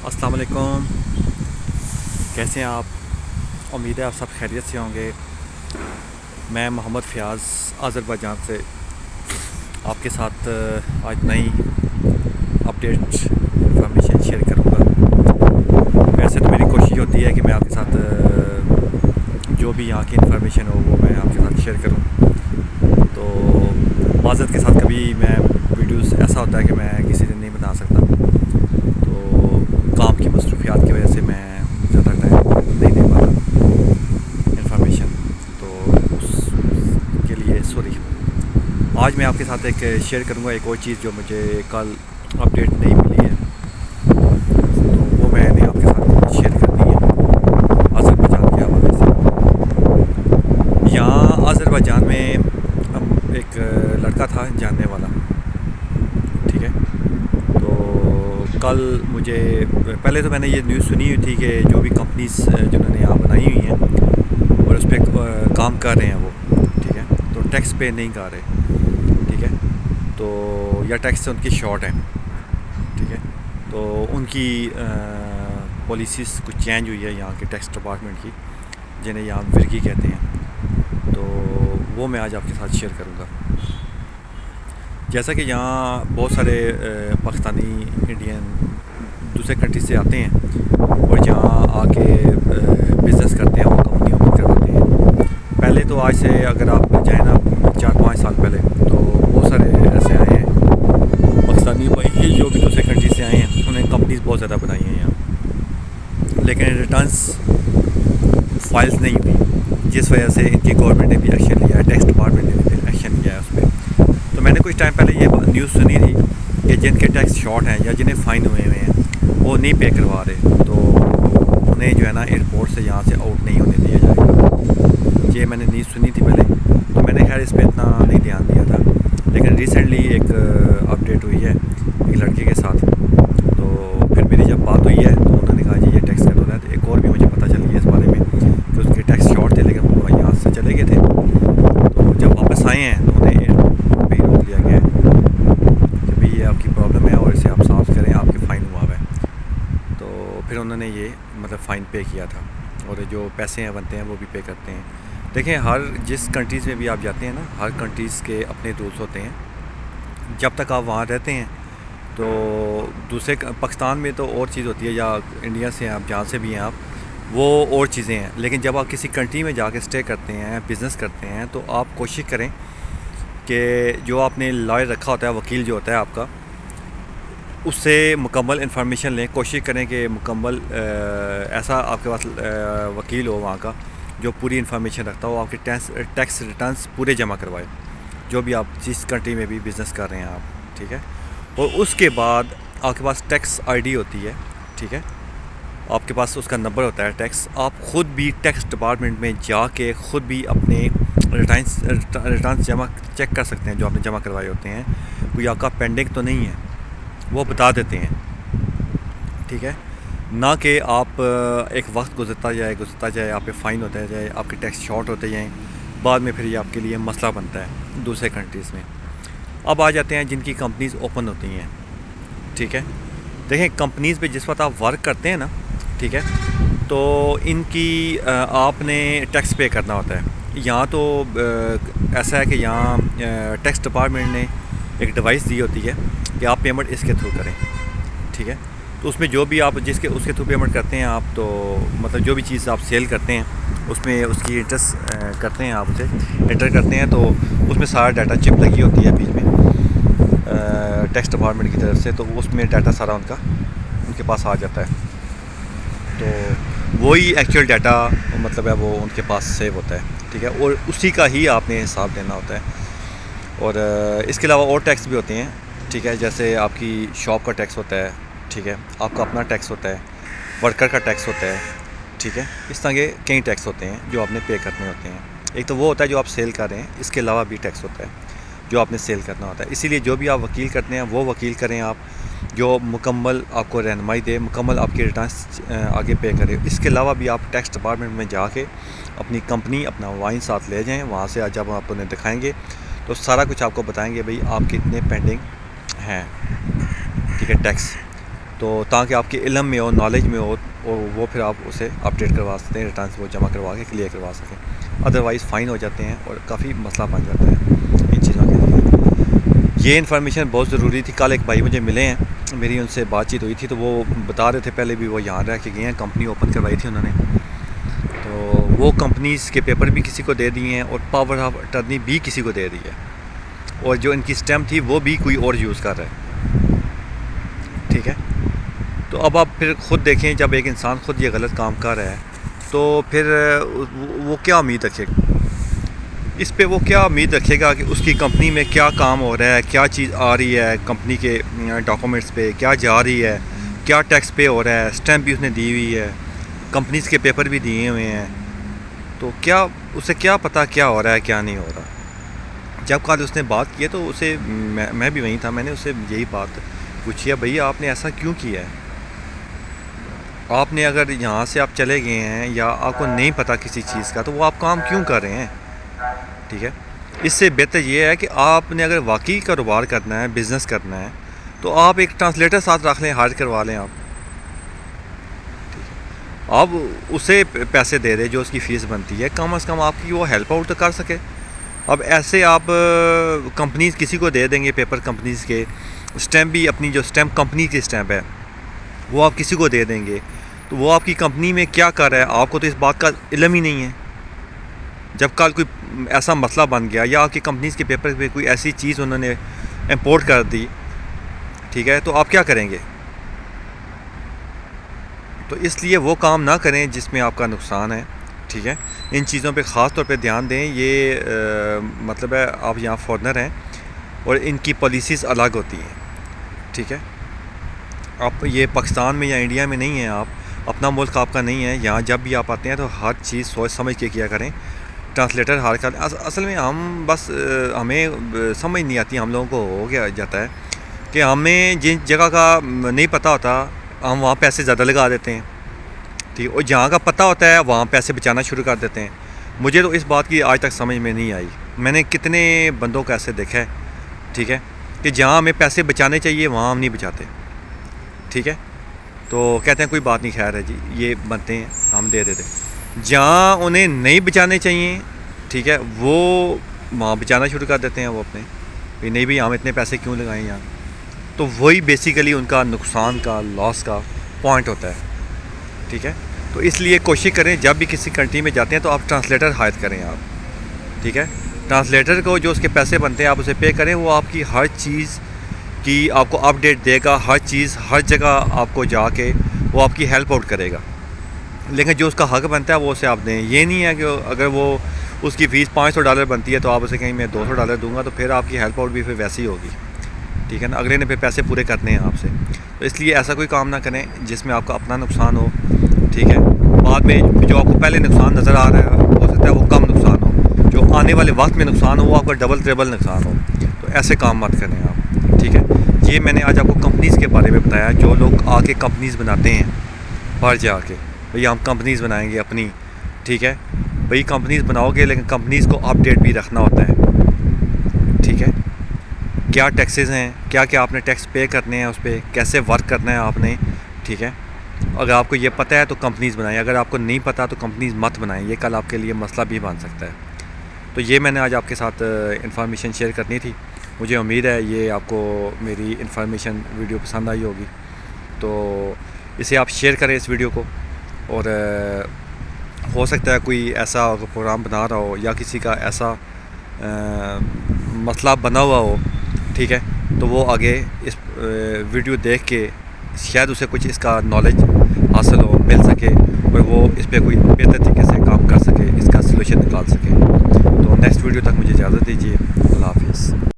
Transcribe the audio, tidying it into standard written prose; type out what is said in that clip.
السلام علیکم، کیسے ہیں آپ؟ امید ہے آپ سب خیریت سے ہوں گے۔ میں محمد فیاض آذربائیجان سے آپ کے ساتھ آج نئی اپڈیٹ انفارمیشن شیئر کروں گا۔ ویسے تو میری کوشش ہوتی ہے کہ میں آپ کے ساتھ جو بھی یہاں کی انفارمیشن ہو وہ میں آپ کے ساتھ شیئر کروں، تو معذرت کے ساتھ کبھی میں ویڈیوز ایسا ہوتا ہے کہ میں کسی دن نہیں بنا سکتا، تو کام کی مصروفیات کی وجہ سے میں زیادہ ٹائم نہیں دے پاتا انفارمیشن، تو اس کے لیے سوری۔ آج میں آپ کے ساتھ ایک شیئر کروں گا ایک اور چیز جو مجھے کل اپڈیٹ نہیں ملی ہے، تو وہ میں نے آپ کے ساتھ شیئر کرنی ہے آذربائیجان کے حوالے سے۔ یہاں آذربائیجان میں ایک لڑکا تھا جاننے والا، ٹھیک ہے، تو کل مجھے پہلے تو میں نے یہ نیوز سنی ہوئی تھی کہ جو بھی کمپنیز جنہوں نے یہاں بنائی ہوئی ہیں اور اس پہ کام کر رہے ہیں وہ، ٹھیک ہے، تو ٹیکس پے نہیں کر رہے، ٹھیک ہے، تو یا ٹیکس سے ان کی شارٹ ہے، ٹھیک ہے، تو ان کی پالیسیز کچھ چینج ہوئی ہے یہاں کے ٹیکس ڈپارٹمنٹ کی، جنہیں یہاں ورگی کہتے ہیں، تو وہ میں آج آپ کے ساتھ شیئر کروں گا۔ جیسا کہ یہاں بہت سارے پاکستانی، انڈین، دوسرے کنٹری سے آتے ہیں اور یہاں آ کے بزنس کرتے ہیں، وہ کمپنی اوپن کرواتے ہیں۔ پہلے تو آج سے اگر آپ جائیں نا 4-5 سال پہلے، تو بہت سارے ایسے آئے ہیں پاکستانی بھائی جو بھی دوسرے کنٹری سے آئے ہیں، انہیں کمپنیز بہت زیادہ بنائی ہیں یہاں، لیکن ریٹرنس فائلز نہیں ہوئی، جس وجہ سے ان کی گورنمنٹ نے بھی ایکشن لیا ہے، ٹیکس ڈپارٹمنٹ نے بھی ایکشن لیا ہے اس پہ۔ تو میں نے کچھ ٹائم پہلے یہ نیوز سنی تھی کہ جن کے ٹیکس شارٹ ہیں یا جنہیں فائن ہوئے ہیں وہ نہیں پے کروا رہے، تو انہیں جو ہے نا ایئرپورٹ سے یہاں سے آؤٹ نہیں ہونے دیا جائے گا۔ یہ میں نے نیوز سنی تھی پہلے، تو میں نے خیر اس پہ اتنا نہیں دھیان دیا تھا، لیکن ریسنٹلی ایک اپڈیٹ ہوئی ہے ایک لڑکے کے ساتھ، تو پھر میری جب بات ہوئی ہے تو انہوں نے کہا جی یہ ٹیکس کٹ ہو رہا ہے، تو ایک اور بھی مجھے پتہ چل گیا اس بارے میں کہ اس کے ٹیکس شارٹ تھے لیکن وہ یہاں سے چلے گئے تھے، تو جب واپس آئے ہیں تو انہیں ایئرپورٹ پہ ہی روک لیا گیا ہے کہ بھئی یہ آپ کی پرابلم ہے اور اسے آپ سالو کریں، آپ کے فائن ہوا ہے۔ تو پھر انہوں نے یہ فائن پے کیا تھا، اور جو پیسے ہیں بنتے ہیں وہ بھی پے کرتے ہیں۔ دیکھیں، جس کنٹریز میں بھی آپ جاتے ہیں نا، ہر کنٹریز کے اپنے رولس ہوتے ہیں۔ جب تک آپ وہاں رہتے ہیں تو دوسرے پاکستان میں تو اور چیز ہوتی ہے، یا انڈیا سے ہیں آپ، جہاں سے بھی ہیں آپ، وہ اور چیزیں ہیں، لیکن جب آپ کسی کنٹری میں جا کے اسٹے کرتے ہیں، بزنس کرتے ہیں، تو آپ کوشش کریں کہ جو آپ نے لائر رکھا ہوتا ہے، وکیل جو ہوتا ہے آپ کا، اس سے مکمل انفارمیشن لیں۔ کوشش کریں کہ مکمل ایسا آپ کے پاس وکیل ہو وہاں کا جو پوری انفارمیشن رکھتا ہو، آپ کے ٹیکس ریٹرنس پورے جمع کروائے، جو بھی آپ جس کنٹری میں بھی بزنس کر رہے ہیں آپ، ٹھیک ہے۔ اور اس کے بعد آپ کے پاس ٹیکس آئی ڈی ہوتی ہے، ٹھیک ہے، آپ کے پاس اس کا نمبر ہوتا ہے ٹیکس، آپ خود بھی ٹیکس ڈپارٹمنٹ میں جا کے خود بھی اپنے ریٹرنس جمع چیک کر سکتے ہیں، جو آپ نے جمع کروائے ہوتے ہیں کوئی آپ کا پینڈنگ تو نہیں ہے، وہ بتا دیتے ہیں، ٹھیک ہے۔ نہ کہ آپ ایک وقت گزرتا جائے، آپ پہ فائن ہوتا جائے، آپ کے ٹیکس شارٹ ہوتے جائیں، بعد میں پھر یہ آپ کے لیے مسئلہ بنتا ہے دوسرے کنٹریز میں۔ اب آ جاتے ہیں جن کی کمپنیز اوپن ہوتی ہیں، ٹھیک ہے۔ دیکھیں، کمپنیز پہ جس وقت آپ ورک کرتے ہیں نا، ٹھیک ہے، تو ان کی آپ نے ٹیکس پے کرنا ہوتا ہے۔ یہاں تو ایسا ہے کہ یہاں ٹیکس ڈپارٹمنٹ نے ایک ڈیوائس دی ہوتی ہے کہ آپ پیمنٹ اس کے تھرو کریں، ٹھیک ہے۔ تو اس میں جو بھی آپ اس کے تھرو پیمنٹ کرتے ہیں آپ، تو مطلب جو بھی چیز آپ سیل کرتے ہیں اس میں اس کی انٹرسٹ کرتے ہیں، آپ اسے انٹر کرتے ہیں، تو اس میں سارا ڈاٹا چپ لگی ہوتی ہے بیچ میں ٹیکس ڈپارٹمنٹ کی طرف سے، تو اس میں ڈاٹا سارا ان کے پاس آ جاتا ہے، تو وہی ایکچوئل ڈاٹا مطلب ہے وہ ان کے پاس سیو ہوتا ہے، ٹھیک ہے، اور اسی کا ہی آپ نے حساب دینا ہوتا ہے۔ اور اس کے علاوہ اور ٹیکس بھی ہوتے ہیں، ٹھیک ہے، جیسے آپ کی شاپ کا ٹیکس ہوتا ہے، ٹھیک ہے، آپ کا اپنا ٹیکس ہوتا ہے، ورکر کا ٹیکس ہوتا ہے، ٹھیک ہے، اس طرح کے کئی ٹیکس ہوتے ہیں جو آپ نے پے کرنے ہوتے ہیں۔ ایک تو وہ ہوتا ہے جو آپ سیل کر رہے ہیں، اس کے علاوہ بھی ٹیکس ہوتا ہے جو آپ نے سیل کرنا ہوتا ہے۔ اسی لیے جو بھی آپ وکیل کرتے ہیں وہ وکیل کریں آپ جو مکمل آپ کو رہنمائی دے، مکمل آپ کی ریٹرنس آگے پے کرے۔ اس کے علاوہ بھی آپ ٹیکس ڈپارٹمنٹ میں جا کے اپنی کمپنی، اپنا وائن ساتھ لے جائیں، وہاں سے جب آپ انہیں دکھائیں گے تو سارا کچھ آپ کو بتائیں گے بھئی آپ کتنے پینڈنگ ہیں، ٹھیک ہے، ٹیکس۔ تو تاکہ آپ کے علم میں ہو، نالج میں ہو، اور وہ پھر آپ اسے اپڈیٹ کروا سکتے ہیں، ریٹرنس وہ جمع کروا کے کلیئر کروا سکیں. ادروائز فائن ہو جاتے ہیں اور کافی مسئلہ بن جاتا ہے ان چیزوں کے لیے. یہ انفارمیشن بہت ضروری تھی. کل ایک بھائی مجھے ملے ہیں، میری ان سے بات چیت ہوئی تھی، تو وہ بتا رہے تھے پہلے بھی وہ یہاں رہ کے گئے ہیں، کمپنی اوپن کروائی تھی انہوں نے، تو وہ کمپنیز کے پیپر بھی کسی کو دے دیے ہیں اور پاور آف اٹرنی بھی کسی کو دے دی ہے، اور جو ان کی اسٹیمپ تھی وہ بھی کوئی اور یوز کر رہا ہے. ٹھیک ہے، تو اب آپ پھر خود دیکھیں، جب ایک انسان خود یہ غلط کام کر رہا ہے تو پھر وہ کیا امید رکھے گا اس پہ؟ وہ کیا امید رکھے گا کہ اس کی کمپنی میں کیا کام ہو رہا ہے، کیا چیز آ رہی ہے کمپنی کے ڈاکومنٹس پہ، کیا جا رہی ہے، کیا ٹیکس پے ہو رہا ہے، اسٹیمپ بھی اس نے دی ہوئی ہے، کمپنیز کے پیپر بھی دیے ہوئے ہیں، تو کیا اسے کیا پتہ کیا ہو رہا ہے کیا نہیں ہو رہا؟ جب کل اس نے بات کی ہے تو اسے میں بھی وہیں تھا، میں نے اسے یہی بات پوچھی ہے، بھئی آپ نے ایسا کیوں کیا ہے؟ آپ نے اگر یہاں سے آپ چلے گئے ہیں یا آپ کو نہیں پتہ کسی چیز کا، تو وہ آپ کام کیوں کر رہے ہیں؟ ٹھیک ہے، اس سے بہتر یہ ہے کہ آپ نے اگر واقعی کاروبار کرنا ہے، بزنس کرنا ہے، تو آپ ایک ٹرانسلیٹر ساتھ رکھ لیں، ہائر کروا لیں. آپ اسے پیسے دے دیں جو اس کی فیس بنتی ہے، کم از کم آپ کی وہ ہیلپ آؤٹ تو کر سکے. اب ایسے آپ کمپنیز کسی کو دے دیں گے، پیپر کمپنیز کے اسٹیمپ بھی، اپنی جو اسٹیمپ کمپنی کی اسٹیمپ ہے وہ آپ کسی کو دے دیں گے، تو وہ آپ کی کمپنی میں کیا کر رہا ہے آپ کو تو اس بات کا علم ہی نہیں ہے. جب کل کوئی ایسا مسئلہ بن گیا یا آپ کی کمپنیز کے پیپر پہ کوئی ایسی چیز انہوں نے امپورٹ کر دی، ٹھیک ہے، تو آپ کیا کریں گے؟ تو اس لیے وہ کام نہ کریں جس میں آپ کا نقصان ہے. ٹھیک ہے، ان چیزوں پہ خاص طور پہ دھیان دیں. یہ مطلب ہے آپ یہاں فارنر ہیں اور ان کی پالیسیز الگ ہوتی ہیں. ٹھیک ہے، آپ یہ پاکستان میں یا انڈیا میں نہیں ہیں، آپ اپنا ملک آپ کا نہیں ہے. یہاں جب بھی آپ آتے ہیں تو ہر چیز سوچ سمجھ کے کیا کریں. ٹرانسلیٹر ہر کر اصل میں ہم بس ہمیں سمجھ نہیں آتی، ہم لوگوں کو ہو گیا جاتا ہے کہ ہمیں جن جگہ کا نہیں پتہ ہوتا ہم وہاں پیسے زیادہ لگا دیتے ہیں. ٹھیک ہے، اور جہاں کا پتہ ہوتا ہے وہاں پیسے بچانا شروع کر دیتے ہیں. مجھے تو اس بات کی آج تک سمجھ میں نہیں آئی. میں نے کتنے بندوں کو ایسے دیکھا ہے، ٹھیک ہے، کہ جہاں ہمیں پیسے بچانے چاہیے وہاں ہم نہیں بچاتے. ٹھیک ہے، تو کہتے ہیں کوئی بات نہیں، خیر ہے جی، یہ بنتے ہیں ہم دے دیتے. جہاں انہیں نہیں بچانے چاہیے، ٹھیک ہے، وہ وہاں بچانا شروع کر دیتے ہیں وہ اپنے، کہ نہیں بھی ہم اتنے پیسے کیوں لگائیں یہاں. تو وہی بیسیکلی ان کا نقصان کا، لاس کا پوائنٹ ہوتا ہے. ٹھیک ہے، تو اس لیے کوشش کریں جب بھی کسی کنٹری میں جاتے ہیں تو آپ ٹرانسلیٹر ہائر کریں آپ. ٹھیک ہے، ٹرانسلیٹر کو جو اس کے پیسے بنتے ہیں آپ اسے پے کریں، وہ آپ کی ہر چیز کی آپ کو اپڈیٹ دے گا، ہر چیز ہر جگہ آپ کو جا کے وہ آپ کی ہیلپ آؤٹ کرے گا. لیکن جو اس کا حق بنتا ہے وہ اسے آپ دیں. یہ نہیں ہے کہ اگر وہ اس کی فیس $500 بنتی ہے تو آپ اسے کہیں میں $200 دوں گا، تو پھر آپ کی ہیلپ آؤٹ بھی پھر ویسی ہوگی. ٹھیک ہے نا، اگلے نے پھر پیسے پورے کرنے ہیں آپ سے. تو اس لیے ایسا کوئی کام نہ کریں جس میں آپ کا اپنا نقصان ہو. ٹھیک ہے، بعد میں جو آپ کو پہلے نقصان نظر آ رہا ہے ہو سکتا ہے وہ کم نقصان ہو، جو آنے والے وقت میں نقصان ہو وہ آپ کا ڈبل ٹریبل نقصان ہو. تو ایسے کام مت کریں آپ. ٹھیک ہے، یہ میں نے آج آپ کو کمپنیز کے بارے میں بتایا. جو لوگ آ کے کمپنیز بناتے ہیں باہر جا کے، بھئی ہم کمپنیز بنائیں گے اپنی. ٹھیک ہے بھئی، کمپنیز بناؤ گے لیکن کمپنیز کو اپڈیٹ بھی رکھنا ہوتا ہے. ٹھیک ہے، کیا ٹیکسز ہیں، کیا کیا آپ نے ٹیکس پے کرنے ہیں، اس پہ کیسے ورک کرنا ہے آپ نے. ٹھیک ہے، اگر آپ کو یہ پتہ ہے تو کمپنیز بنائیں، اگر آپ کو نہیں پتہ تو کمپنیز مت بنائیں. یہ کل آپ کے لیے مسئلہ بھی بن سکتا ہے. تو یہ میں نے آج آپ کے ساتھ انفارمیشن شیئر کرنی تھی. مجھے امید ہے یہ آپ کو میری انفارمیشن ویڈیو پسند آئی ہوگی. تو اسے آپ شیئر کریں اس ویڈیو کو، اور ہو سکتا ہے کوئی ایسا پروگرام بنا رہا ہو یا کسی کا ایسا مسئلہ بنا ہوا ہو. ٹھیک ہے، تو وہ آگے اس ویڈیو دیکھ کے شاید اسے کچھ اس کا نالج حاصل ہو، مل سکے، اور وہ اس پہ کوئی بہتر طریقے سے کام کر سکے، اس کا سلوشن نکال سکے. تو نیکسٹ ویڈیو تک مجھے اجازت دیجیے. اللہ حافظ.